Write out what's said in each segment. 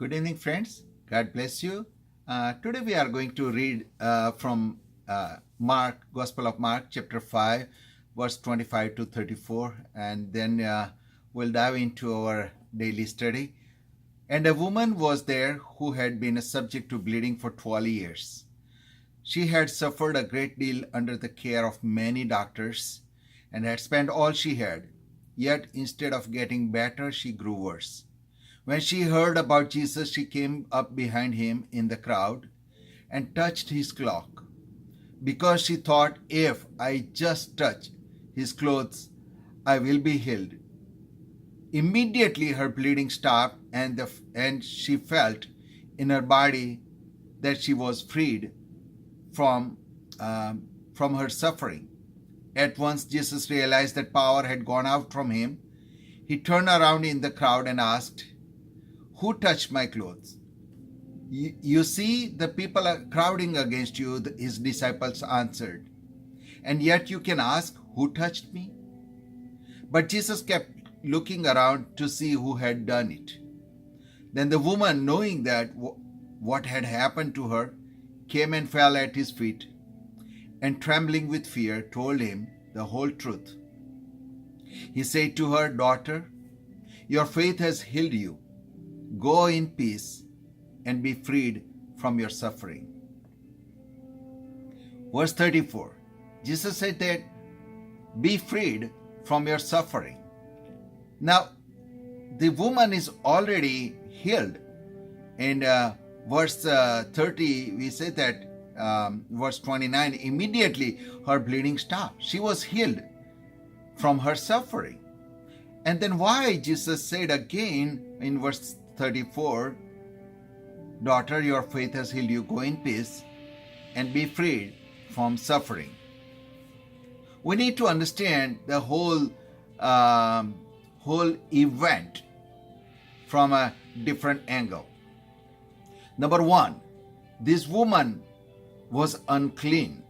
Good evening, friends. God bless you. Today we are going to read from Mark, Gospel of Mark, chapter 5, verse 25 to 34, and then we'll dive into our daily study. And a woman was there who had been subject to bleeding for 12 years. She had suffered a great deal under the care of many doctors and had spent all she had. Yet instead of getting better, she grew worse. When she heard about Jesus, she came up behind him in the crowd and touched his cloak, because she thought, if I just touch his clothes, I will be healed. Immediately her bleeding stopped, and she felt in her body that she was freed from her suffering. At once Jesus realized that power had gone out from him. He turned around in the crowd and asked, "Who touched my clothes?" You see, the people are crowding against you, his disciples answered. And yet you can ask, "Who touched me?" But Jesus kept looking around to see who had done it. Then the woman, knowing that what had happened to her, came and fell at his feet, and trembling with fear, told him the whole truth. He said to her, "Daughter, your faith has healed you. Go in peace and be freed from your suffering." Verse 34, Jesus said that, "Be freed from your suffering." Now, the woman is already healed. In verse 30, we say that, verse 29, immediately her bleeding stopped. She was healed from her suffering. And then why Jesus said again in verse 34, "Daughter, your faith has healed you. Go in peace and be freed from suffering." We need to understand the whole event from a different angle. Number one, this woman was unclean,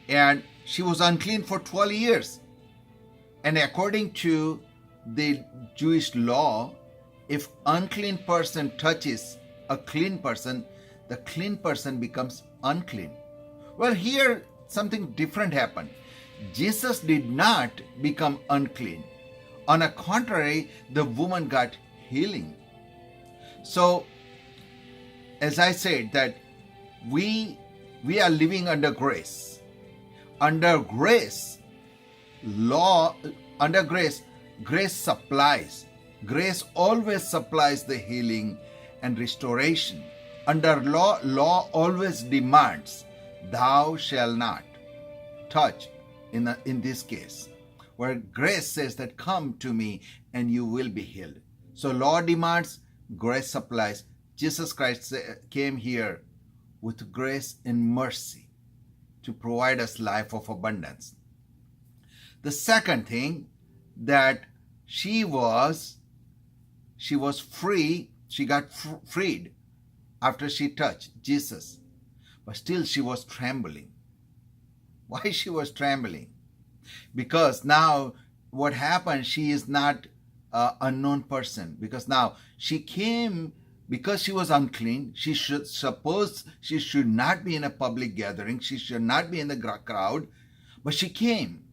and she was unclean for 12 years. And according to the Jewish law, if unclean person touches a clean person, the clean person becomes unclean. Well, here something different happened. Jesus did not become unclean. On the contrary, the woman got healing. So, as I said, that we are living under grace. Under grace, grace supplies. Grace always supplies the healing and restoration. Under law always demands, "Thou shalt not touch," in this case, where grace says that, "Come to me and you will be healed." So law demands, grace supplies. Jesus Christ came here with grace and mercy to provide us life of abundance. The second thing, that she was free. She got freed after she touched Jesus, but still she was trembling. Why she was trembling? Because now what happened, she is not an unknown person, because now she came because she was unclean. She should not be in a public gathering. She should not be in the crowd, but she came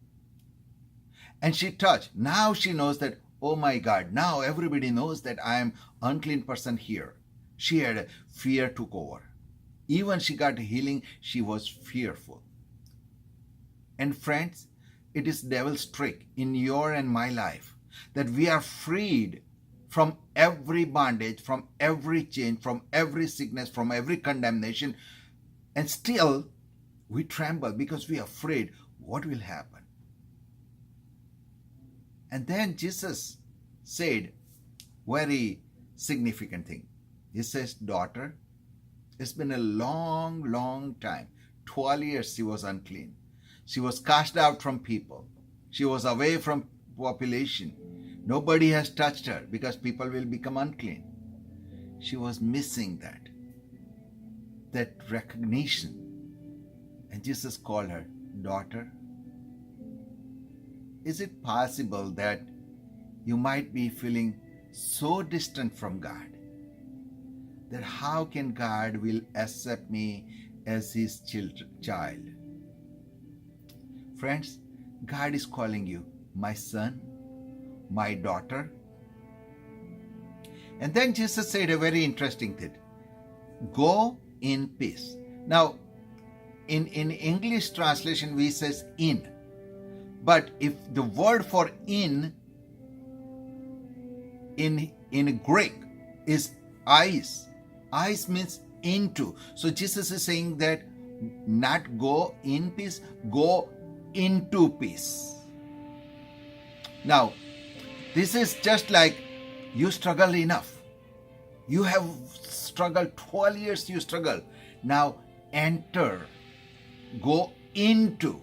and she touched. Now she knows that, oh my God, now everybody knows that I am unclean person here. She had fear took over. Even she got healing, she was fearful. And friends, it is devil's trick in your and my life that we are freed from every bondage, from every chain, from every sickness, from every condemnation, and still we tremble because we are afraid what will happen. And then Jesus said very significant thing. He says, "Daughter, it's been a long time. 12 years she was unclean. She was cast out from people. She was away from population. Nobody has touched her because people will become unclean." She was missing that recognition. And Jesus called her, "Daughter, is it possible that you might be feeling so distant from God? that how can God will accept me as his child? Friends, God is calling you, my son, my daughter. And then Jesus said a very interesting thing. Go in peace. Now, in English translation, we says in. But if the word for in Greek is eis. Eis means into. So Jesus is saying that not go in peace, go into peace. Now, this is just like you struggle enough. You have struggled 12 years, you struggle. Now enter, go into.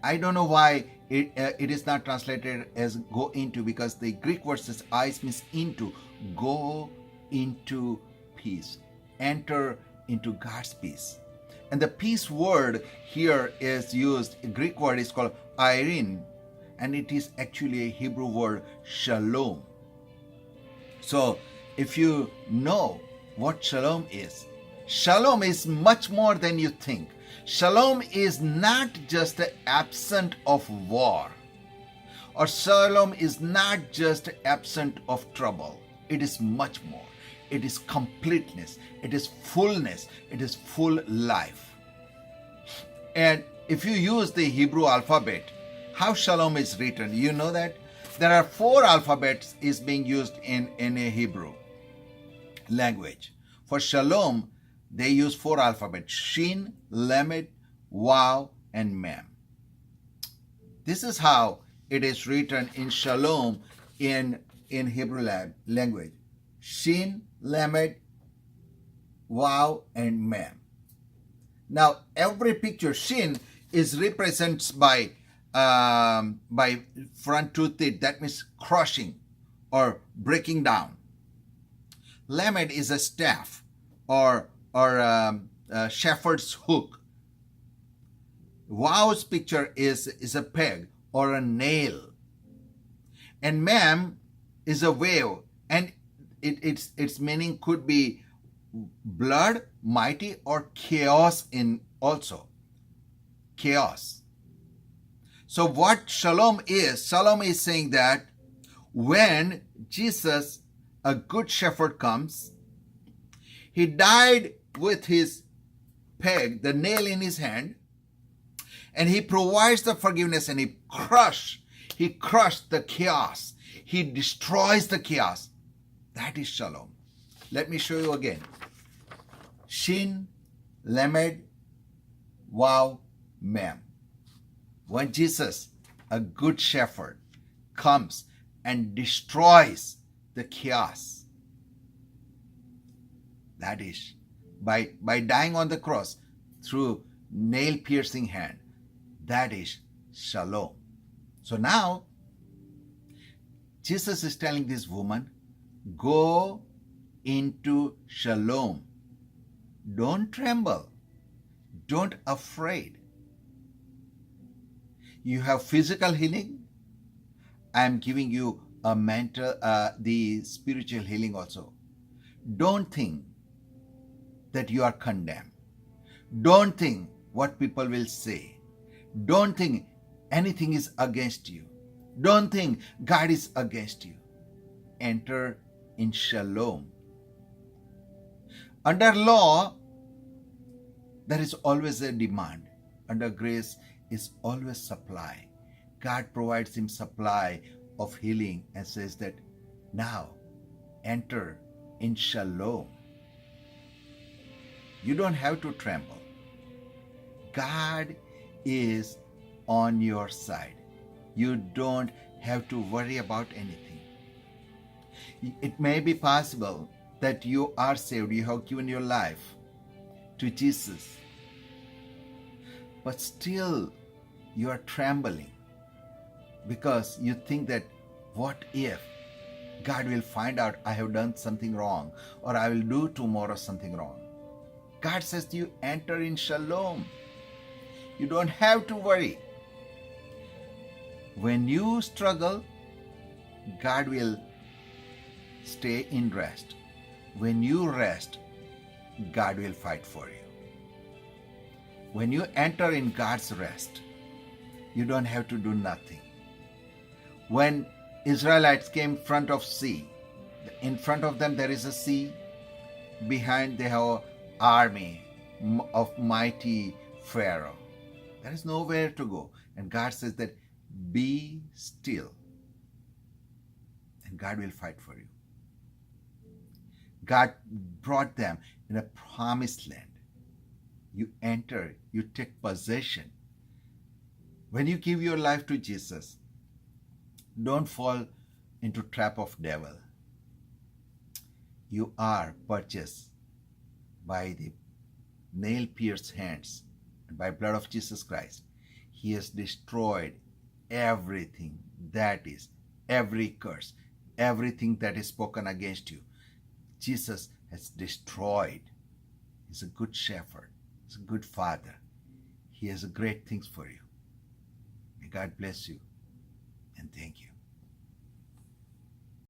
I don't know why it is not translated as go into, because the Greek word says eis means into. Go into peace. Enter into God's peace. And the peace word here is used, a Greek word is called irene, and it is actually a Hebrew word shalom. So if you know what shalom is much more than you think. Shalom is not just the absence of war, or shalom is not just absent of trouble. It is much more. It is completeness. It is fullness. It is full life. And if you use the Hebrew alphabet, how shalom is written, you know that there are 4 alphabets is being used in a Hebrew language. For shalom, they use 4 alphabets: Shin, Lamed, Waw, and Mem. This is how it is written in shalom in Hebrew language: Shin, Lamed, Waw, and Mem. Now, every picture, Shin is represented by front 2 teeth. That means crushing or breaking down. Lamed is a staff or a shepherd's hook. Wow's picture is a peg or a nail. And Mem is a wave, and its meaning could be blood, mighty, or chaos in also. Chaos. So what shalom is saying that when Jesus, a good shepherd, comes, he died with his peg, the nail in his hand, and he provides the forgiveness, and he crushed the chaos. He destroys the chaos. That is shalom. Let me show you again. Shin, Lamed, Waw, Mem. When Jesus, a good shepherd, comes and destroys the chaos, that is, by dying on the cross through nail-piercing hand, that is shalom. So now, Jesus is telling this woman, go into shalom. Don't tremble. Don't afraid. You have physical healing. I am giving you a mental, the spiritual healing also. Don't think that you are condemned. Don't think what people will say. Don't think anything is against you. Don't think God is against you. Enter in shalom. Under law, there is always a demand. Under grace is always supply. God provides him supply of healing and says that now enter in shalom. You don't have to tremble. God is on your side. You don't have to worry about anything. It may be possible that you are saved, you have given your life to Jesus, but still you are trembling because you think that what if God will find out I have done something wrong, or I will do tomorrow something wrong. God says to you, enter in shalom. You don't have to worry. When you struggle, God will stay in rest. when you rest, God will fight for you. When you enter in God's rest, you don't have to do nothing. When Israelites came in front of sea, in front of them there is a sea, behind they have an army of mighty Pharaoh. There is nowhere to go. And God says that be still and God will fight for you. God brought them in a promised land. You enter, you take possession. When you give your life to Jesus, don't fall into trap of devil. You are purchased by the nail-pierced hands and by blood of Jesus Christ. He has destroyed everything that is, every curse, everything that is spoken against you. Jesus has destroyed. He's a good shepherd. He's a good father. He has great things for you. May God bless you and thank you.